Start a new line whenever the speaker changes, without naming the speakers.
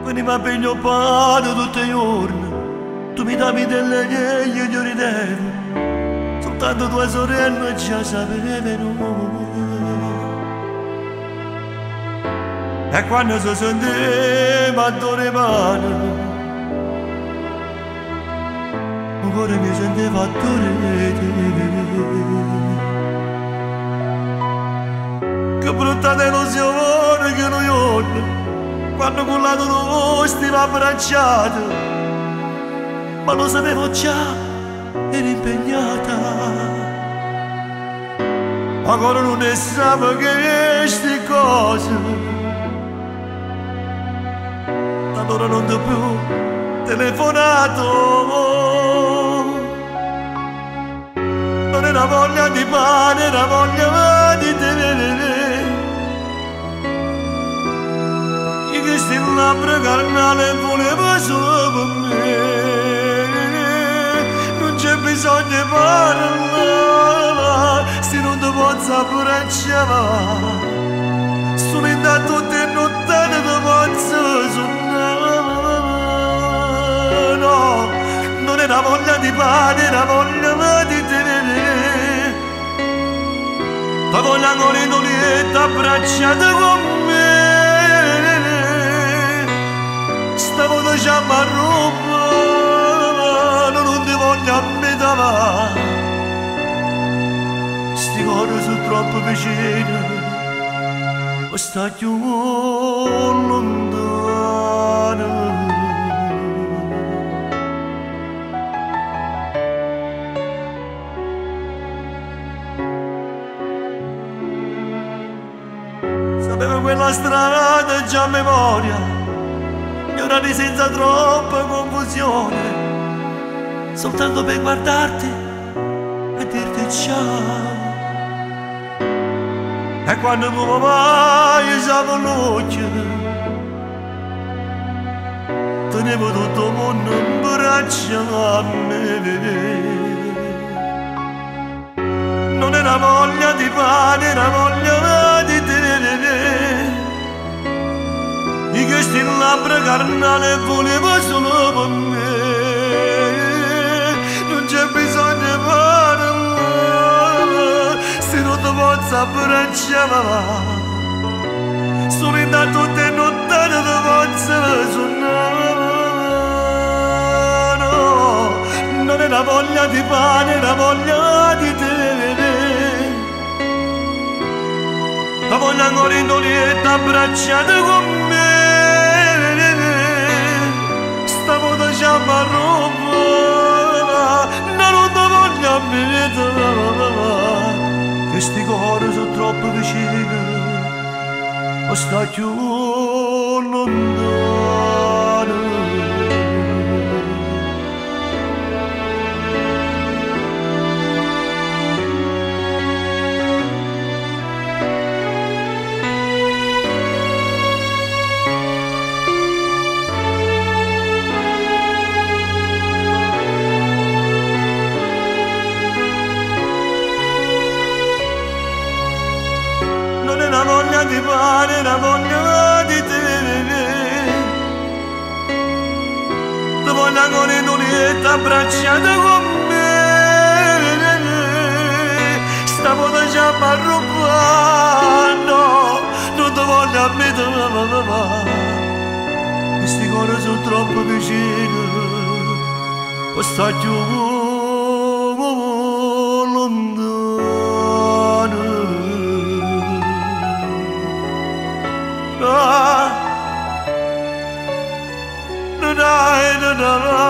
Veniva a pigliare il pane tutti i giorni, tu mi davi delle idee e io ridevo, soltanto tua sorella già sapevano. E quando si sentiva a dore mano, il cuore mi sentiva a dore te. Che brutta delusione che noi giorno, quando con la tua stiva abbracciata, ma lo sapevo già, eri impegnata. Ancora non ne sapevo che queste cose, allora non ti ho più telefonato. Non era voglia di pane, era voglia di te. Questi labbra carnale voleva solo per me. Non c'è bisogno di parlare, se non ti posso abbracciare. Sono andato tutte nottate ti posso suonare. No, non era voglia di pane, era voglia di te. La voglia ancora in olietta abbracciata con me. Stavo dicendo a Roma, non ti voglio a metà. Sti cuori sono troppo vicini, ma sta più lontano. Sapevo quella strada già a memoria, orari senza troppa confusione, soltanto per guardarti e dirti ciao. E quando tuo papà gli usava l'occhio, tenevo tutto il mondo in braccio a me. Non era voglia di pane, era voglia di te. Di questi labbra carnale voleva solo per me. Non c'è bisogno di parlare, se non ti posso abbracciare. Sono andato tutte nottate ti posso suonare. No, non era voglia di pane, era voglia di te. La voglio ancora in olietta abbracciata con me. Stavo dicendo a Roma, non ti voglio a metà. Questi cuori sono troppo vicini, ma sta più lontano. Una voglia di pane, una voglia di te. La voglio ancora in olietta abbracciata con me. Stavo dicendo a rubare, no, non ti voglio a metà. Questi cuori sono troppo vicini, ma sta più lontano. Da da da da